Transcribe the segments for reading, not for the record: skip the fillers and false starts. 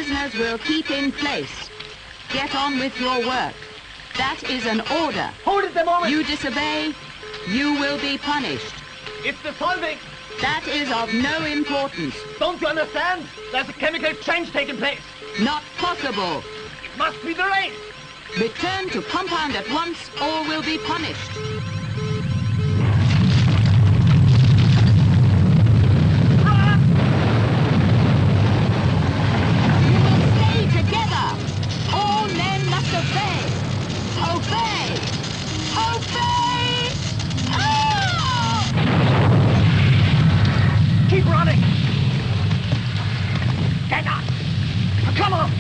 prisoners will keep in place. Get on with your work. That is an order. Hold it a moment! You disobey, you will be punished. It's dissolving! That is of no importance. Don't you understand? There's a chemical change taking place. Not possible. It must be the rain. Return to compound at once, or will be punished. You will stay together. All men must obey. Obey! Obey! Ah! Keep running. Get up. Come on.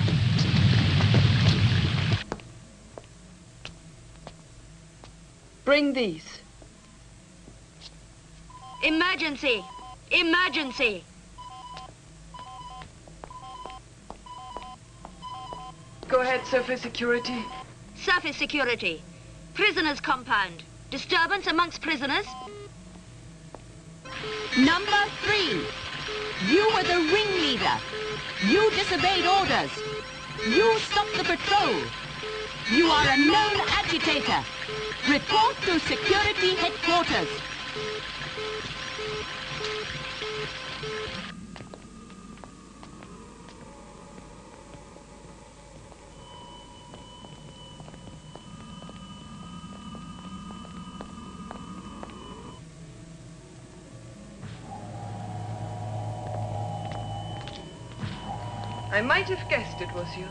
Bring these. Emergency! Emergency! Go ahead, surface security. Surface security. Prisoners compound. Disturbance amongst prisoners. Number 3. You were the ringleader. You disobeyed orders. You stopped the patrol. You are a known agitator. Report to security headquarters. I might have guessed it was you.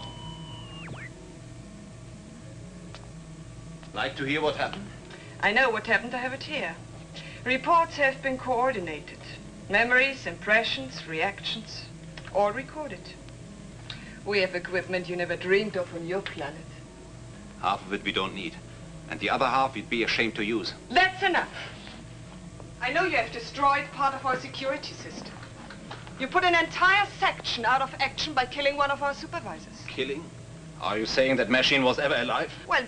Like to hear what happened? I know what happened. I have it here. Reports have been coordinated. Memories, impressions, reactions, all recorded. We have equipment you never dreamed of on your planet. Half of it we don't need. And the other half we'd be ashamed to use. That's enough. I know you have destroyed part of our security system. You put an entire section out of action by killing one of our supervisors. Killing? Are you saying that machine was ever alive? Well,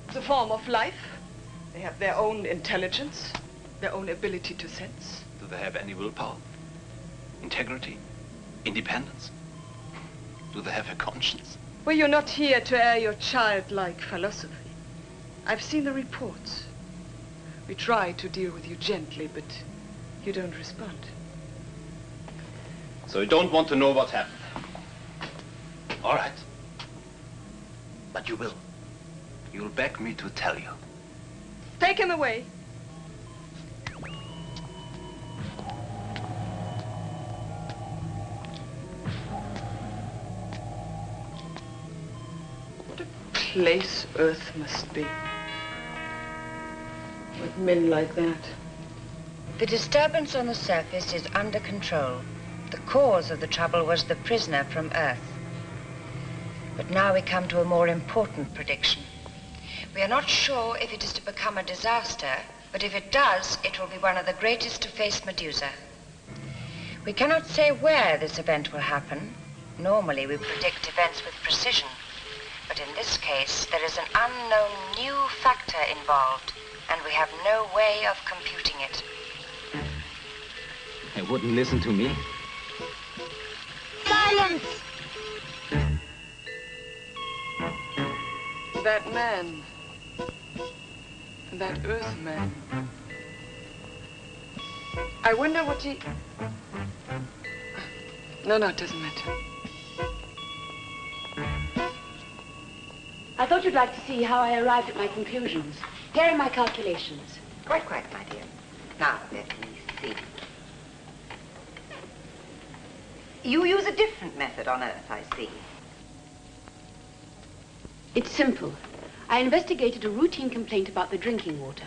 it's a form of life. They have their own intelligence, their own ability to sense. Do they have any willpower? Integrity? Independence? Do they have a conscience? Well, you're not here to air your childlike philosophy. I've seen the reports. We try to deal with you gently, but you don't respond. So you don't want to know what happened? All right. But you will. You'll beg me to tell you. Take him away. What a place Earth must be. With men like that. The disturbance on the surface is under control. The cause of the trouble was the prisoner from Earth. But now we come to a more important prediction. We are not sure if it is to become a disaster, but if it does, it will be one of the greatest to face Medusa. We cannot say where this event will happen. Normally, we predict events with precision. But in this case, there is an unknown new factor involved, and we have no way of computing it. They wouldn't listen to me. Silence! That man, that Earth man, I wonder what he... No, it doesn't matter. I thought you'd like to see how I arrived at my conclusions. Here are my calculations. Quite, my dear. Now, let me see. You use a different method on Earth, I see. It's simple. I investigated a routine complaint about the drinking water.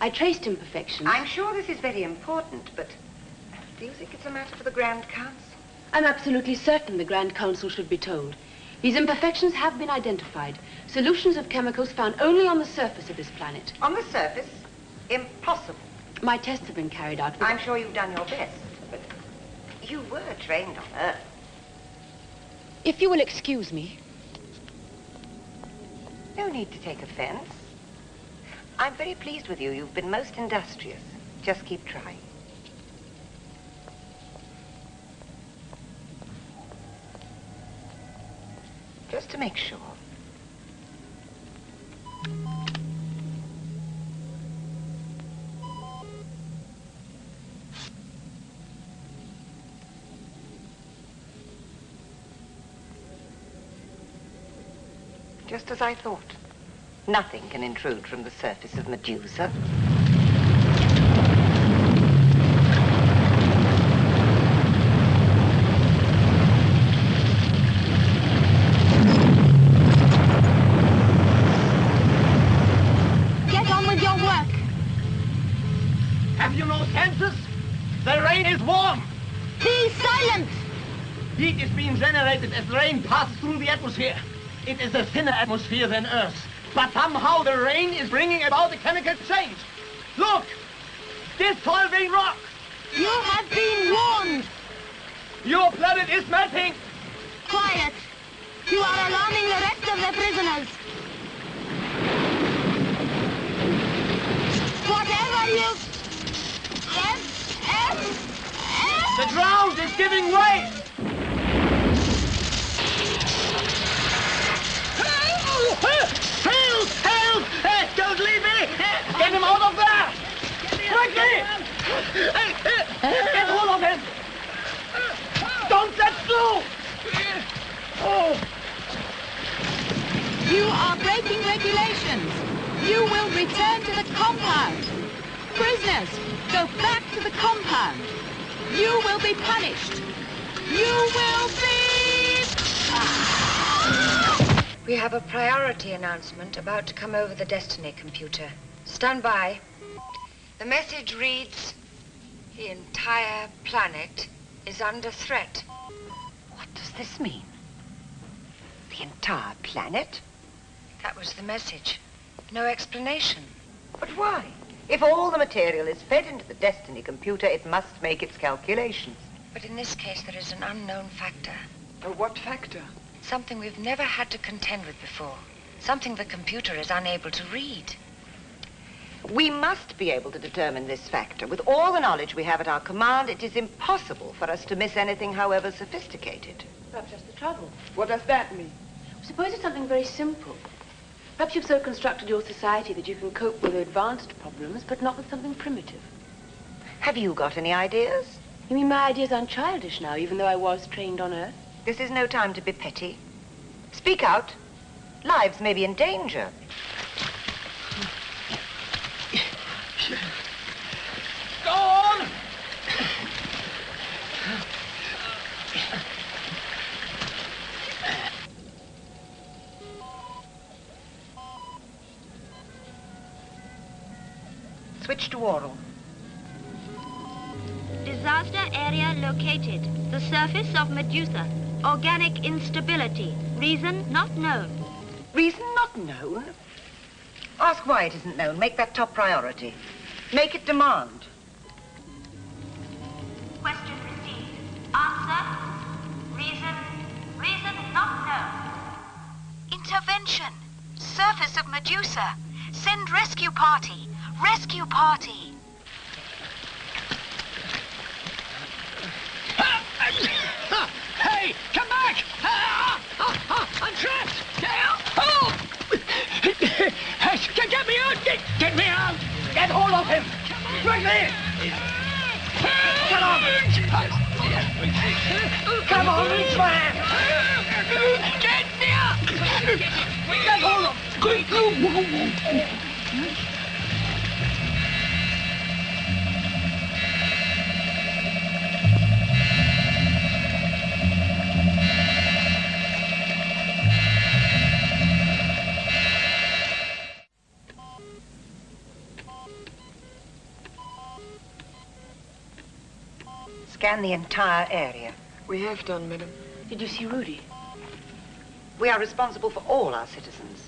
I traced imperfections. I'm sure this is very important, but do you think it's a matter for the Grand Council? I'm absolutely certain the Grand Council should be told. These imperfections have been identified. Solutions of chemicals found only on the surface of this planet. On the surface? Impossible. My tests have been carried out. I'm sure you've done your best, but you were trained on Earth. If you will excuse me. No need to take offense. I'm very pleased with you. You've been most industrious. Just keep trying. just to make sure. Just as I thought. Nothing can intrude from the surface of Medusa. Get on with your work. Have you no senses? The rain is warm. Be silent. Heat is being generated as rain passes through the atmosphere. It is a thinner atmosphere than Earth. But somehow the rain is bringing about a chemical change. Look! Dissolving rock! You have been warned. Your planet is melting! Quiet. You are alarming the rest of the prisoners. Whatever you... The ground is giving way! Help! Help! Don't leave me! Get him out of there! Quickly! Get hold of him! Don't let go! Oh! You are breaking regulations. You will return to the compound. Prisoners, go back to the compound. You will be punished. You will be... We have a priority announcement about to come over the Destiny computer. Stand by. The message reads, the entire planet is under threat. What does this mean? The entire planet? That was the message. No explanation. But why? If all the material is fed into the Destiny computer, it must make its calculations. But in this case, there is an unknown factor. What factor? Something we've never had to contend with before. Something the computer is unable to read. We must be able to determine this factor. With all the knowledge we have at our command, it is impossible for us to miss anything, however sophisticated. Perhaps that's the trouble. What does that mean? Suppose it's something very simple. Perhaps you've so constructed your society that you can cope with advanced problems, but not with something primitive. Have you got any ideas? You mean my ideas aren't childish now, even though I was trained on Earth? This is no time to be petty. Speak out. Lives may be in danger. Go on! Switch to oral. Disaster area located. The surface of Medusa. Organic instability. Reason not known. Reason not known? Ask why it isn't known. Make that top priority. Make it demand. Question received. Answer. Reason not known. Intervention. Surface of Medusa. Send rescue party. Rescue party. Hey, come back! I'm trapped! Get me out! Get me out! Get hold of him! Quickly! Come on! Come on, reach my hand! Get me out! Get hold of him! Scan the entire area. We have done, madam. Did you see Rudy? We are responsible for all our citizens.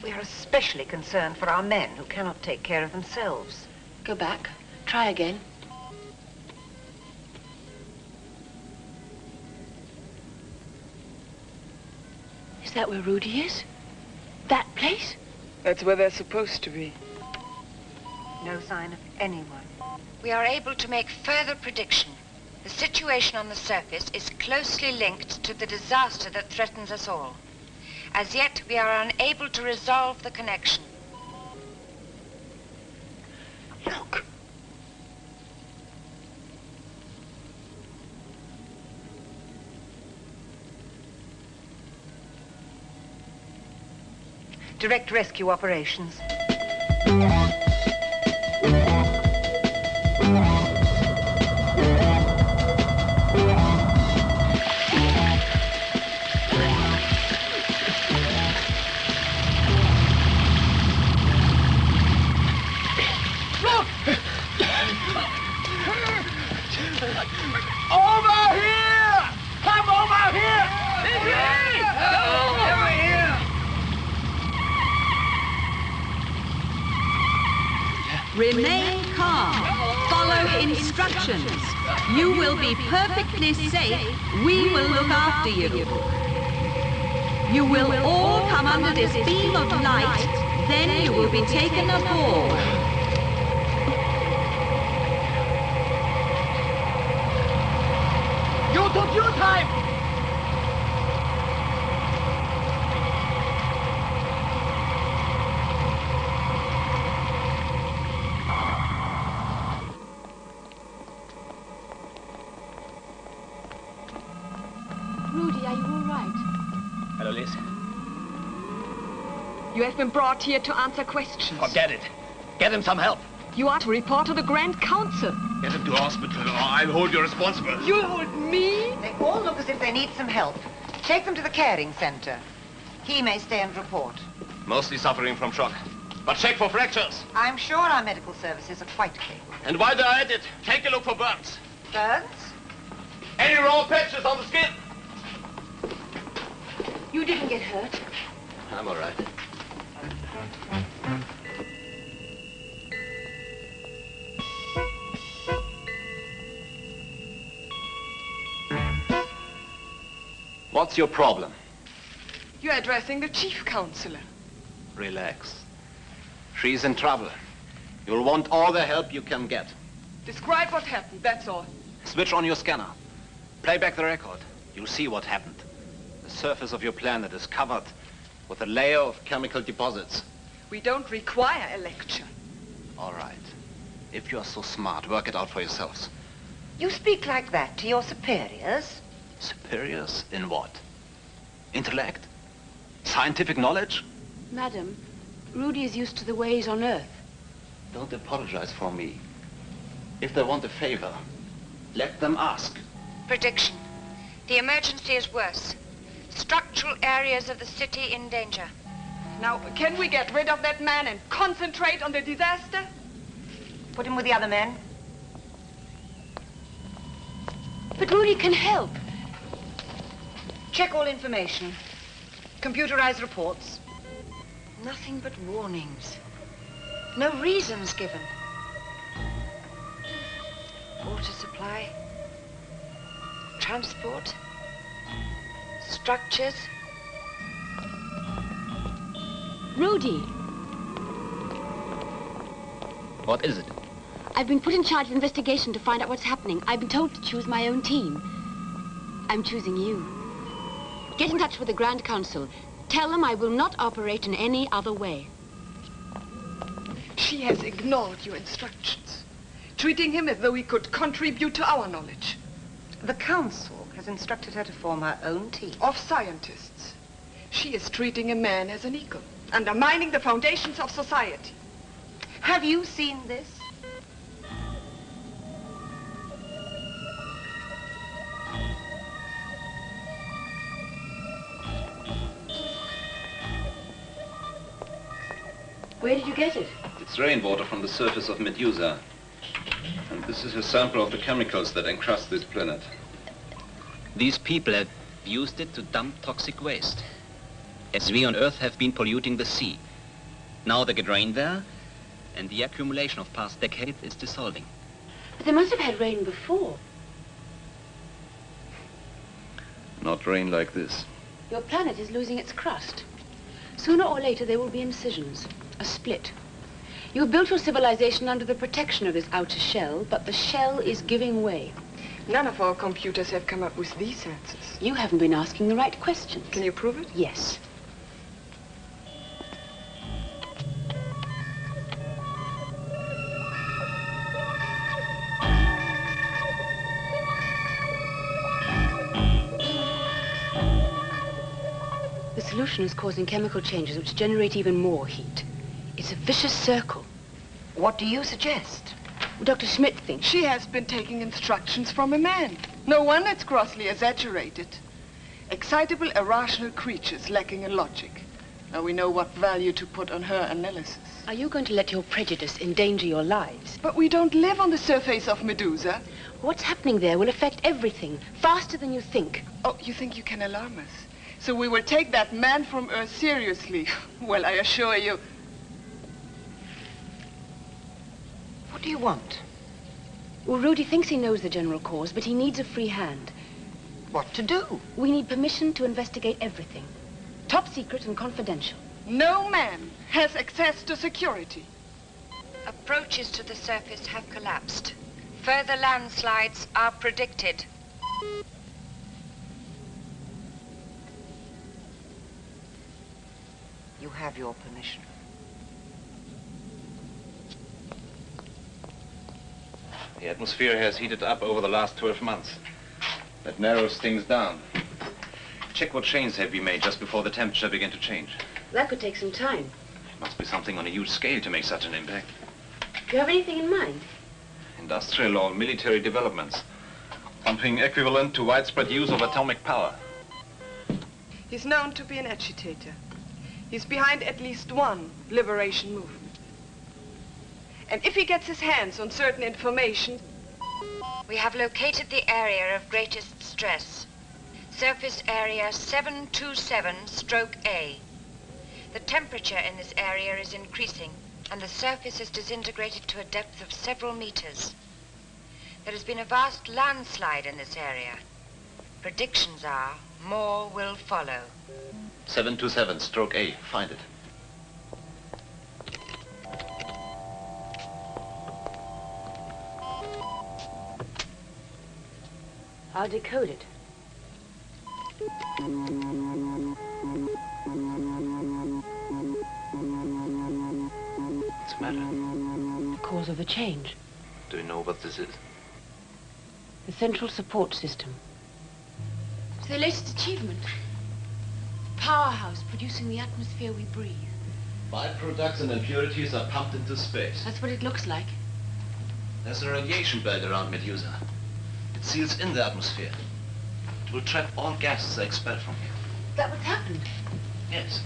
We are especially concerned for our men who cannot take care of themselves. Go back. Try again. Is that where Rudy is? That place? That's where they're supposed to be. No sign of anyone. We are able to make further prediction. The situation on the surface is closely linked to the disaster that threatens us all. As yet, we are unable to resolve the connection. Look. Direct rescue operations. Over here! Come over here! Over here! Remain calm. Follow instructions. You will be perfectly safe. We will look after you. You will all come under this beam of light. Then you will be taken aboard. You took your time! Rudy, are you all right? Hello, Liz. You have been brought here to answer questions. Forget it. Get him some help. You are to report to the Grand Council. Get him to hospital, or I'll hold you responsible. You'll hold me? They all look as if they need some help. Take them to the caring center. He may stay and report. Mostly suffering from shock. But check for fractures. I'm sure our medical services are quite capable. And while they're at it, take a look for burns. Burns? Any raw patches on the skin? You didn't get hurt. I'm all right. What's your problem? You're addressing the chief counselor. Relax. She's in trouble. You'll want all the help you can get. Describe what happened, that's all. Switch on your scanner. Play back the record. You'll see what happened. The surface of your planet is covered with a layer of chemical deposits. We don't require a lecture. All right. If you're so smart, work it out for yourselves. You speak like that to your superiors? Superiors in what? Intellect? Scientific knowledge? Madam, Rudy is used to the ways on Earth. Don't apologize for me. If they want a favor, let them ask. Prediction. The emergency is worse. Structural areas of the city in danger. Now, can we get rid of that man and concentrate on the disaster? Put him with the other men. But Rudy can help. Check all information. Computerized reports. Nothing but warnings. No reasons given. Water supply. Transport. Structures. Rudy, What is it? I've been put in charge of investigation to find out what's happening. I've been told to choose my own team. I'm choosing you. Get in touch with the Grand Council. Tell them I will not operate in any other way. She has ignored your instructions, treating him as though he could contribute to our knowledge. The council has instructed her to form her own team. Of scientists. She is treating a man as an equal, undermining the foundations of society. Have you seen this? Where did you get it? It's rainwater from the surface of Medusa. And this is a sample of the chemicals that encrust this planet. These people have used it to dump toxic waste, as we on Earth have been polluting the sea. Now they get rain there, and the accumulation of past decades is dissolving. But they must have had rain before. Not rain like this. Your planet is losing its crust. Sooner or later, there will be incisions, a split. You built your civilization under the protection of this outer shell, but the shell is giving way. None of our computers have come up with these answers. You haven't been asking the right questions. Can you prove it? Yes. The solution is causing chemical changes which generate even more heat. It's a vicious circle. What do you suggest? Dr. Schmidt thinks. She has been taking instructions from a man. No wonder it's grossly exaggerated. Excitable, irrational creatures lacking in logic. Now we know what value to put on her analysis. Are you going to let your prejudice endanger your lives? But we don't live on the surface of Medusa. What's happening there will affect everything, faster than you think. Oh, you think you can alarm us? So we will take that man from Earth seriously. Well, I assure you. What do you want? Well, Rudy thinks he knows the general cause, but he needs a free hand. What to do? We need permission to investigate everything. Top secret and confidential. No man has access to security. Approaches to the surface have collapsed. Further landslides are predicted. You have your permission. The atmosphere has heated up over the last 12 months. That narrows things down. Check what changes have been made just before the temperature began to change. That could take some time. It must be something on a huge scale to make such an impact. Do you have anything in mind? Industrial or military developments. Something equivalent to widespread use of atomic power. He's known to be an agitator. He's behind at least one liberation movement. And if he gets his hands on certain information... We have located the area of greatest stress. Surface area 727/A. The temperature in this area is increasing, and the surface is disintegrated to a depth of several meters. There has been a vast landslide in this area. Predictions are more will follow. 727/A. Find it. I'll decode it. What's the matter? The cause of the change. Do you know what this is? The central support system. It's the latest achievement. Powerhouse producing the atmosphere we breathe. Byproducts and impurities are pumped into space. That's what it looks like. There's a radiation belt around Medusa. It seals in the atmosphere. It will trap all gases expelled from here. Is that what's happened? Yes.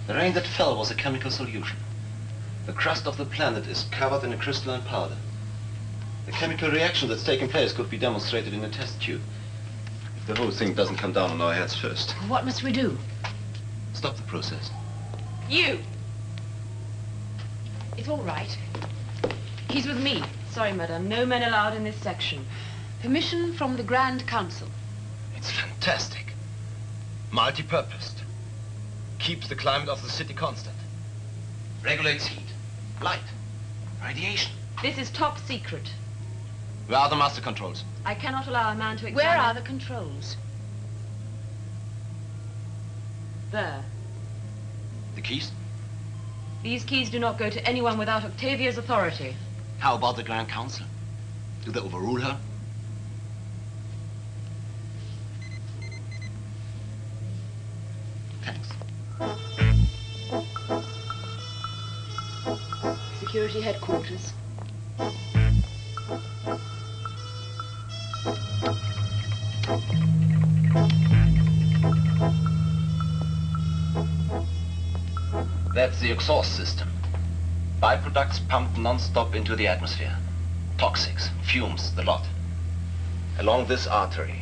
The rain that fell was a chemical solution. The crust of the planet is covered in a crystalline powder. The chemical reaction that's taking place could be demonstrated in a test tube. If the whole thing doesn't come down on our heads first. What must we do? Stop the process. You! It's all right. He's with me. Sorry, madam. No men allowed in this section. Permission from the Grand Council. It's fantastic. Multi-purposed. Keeps the climate of the city constant. Regulates heat, light, radiation. This is top secret. Where are the master controls? I cannot allow a man to examine... Where are the controls? There. The keys? These keys do not go to anyone without Octavia's authority. How about the Grand Council? Do they overrule her? Thanks. Security headquarters. That's the exhaust system. Byproducts pumped non-stop into the atmosphere. Toxics, fumes, the lot. Along this artery,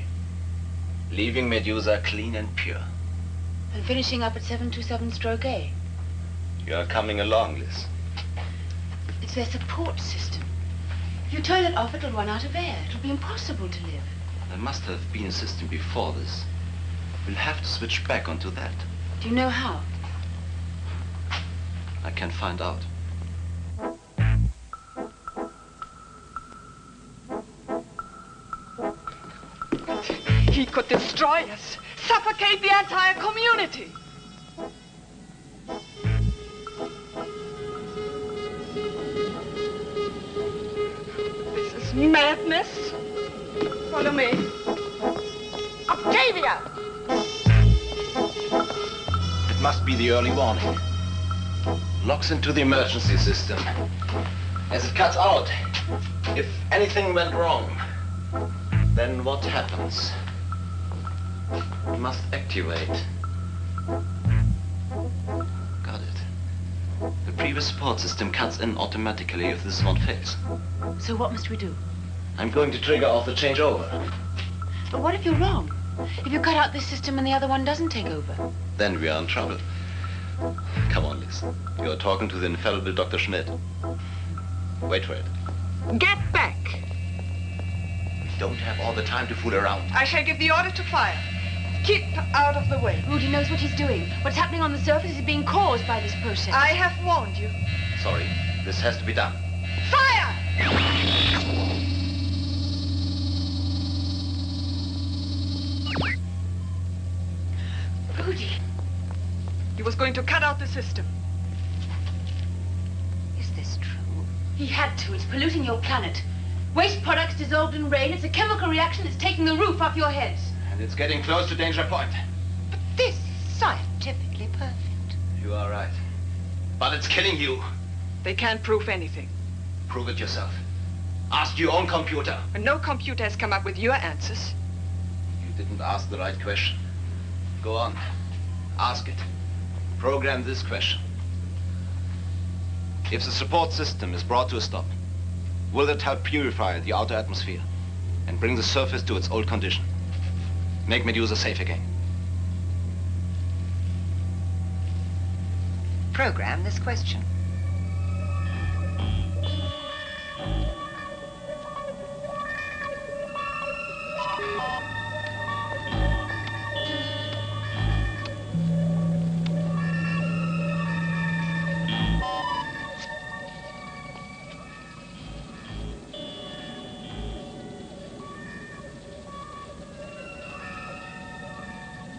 leaving Medusa clean and pure. And finishing up at 727/A. You are coming along, Liz. It's their support system. If you turn it off, it'll run out of air. It'll be impossible to live. There must have been a system before this. We'll have to switch back onto that. Do you know how? I can find out. He could destroy us, suffocate the entire community. This is madness. Follow me. Octavia! It must be the early warning. Locks into the emergency system. As it cuts out, if anything went wrong, then what happens? It must activate. Got it. The previous support system cuts in automatically if this one fails. So what must we do? I'm going to trigger off the changeover. But what if you're wrong? If you cut out this system and the other one doesn't take over? Then we are in trouble. Come on, Liz. You're talking to the infallible Dr. Schmidt. Wait for it. Get back. We don't have all the time to fool around. I shall give the order to fire. Keep out of the way. Rudy knows what he's doing. What's happening on the surface is being caused by this process. I have warned you. Sorry, this has to be done. Fire! Rudy. He was going to cut out the system. Is this true? He had to. It's polluting your planet. Waste products dissolved in rain. It's a chemical reaction that's taking the roof off your heads. And it's getting close to danger point. But this is scientifically perfect. You are right. But it's killing you. They can't prove anything. Prove it yourself. Ask your own computer. And no computer has come up with your answers. You didn't ask the right question. Go on. Ask it. Program this question. If the support system is brought to a stop, will it help purify the outer atmosphere and bring the surface to its old condition? Make Medusa safe again. Program this question.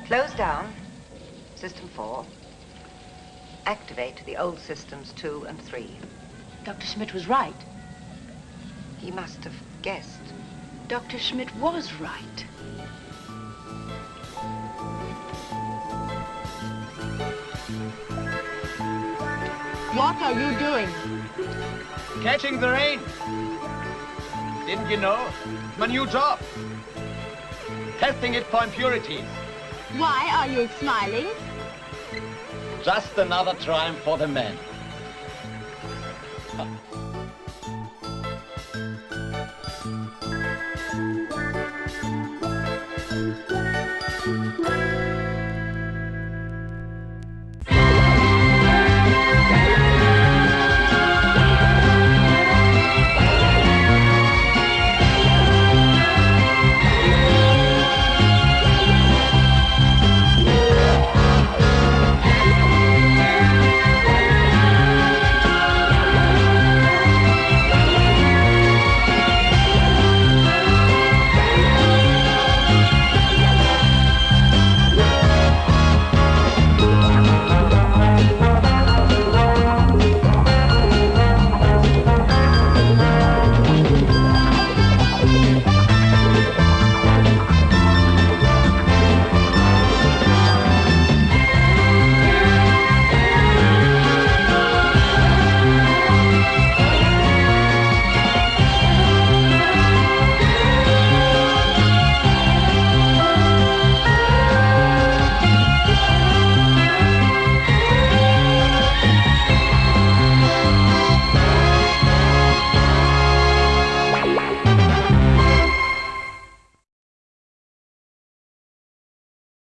Close down. System 4. Activate the old systems 2 and 3. Dr. Schmidt was right. He must have guessed. Dr. Schmidt was right. What are you doing? Catching the rain. Didn't you know? My new job. Testing it for impurities. Why are you smiling? Just another triumph for the men.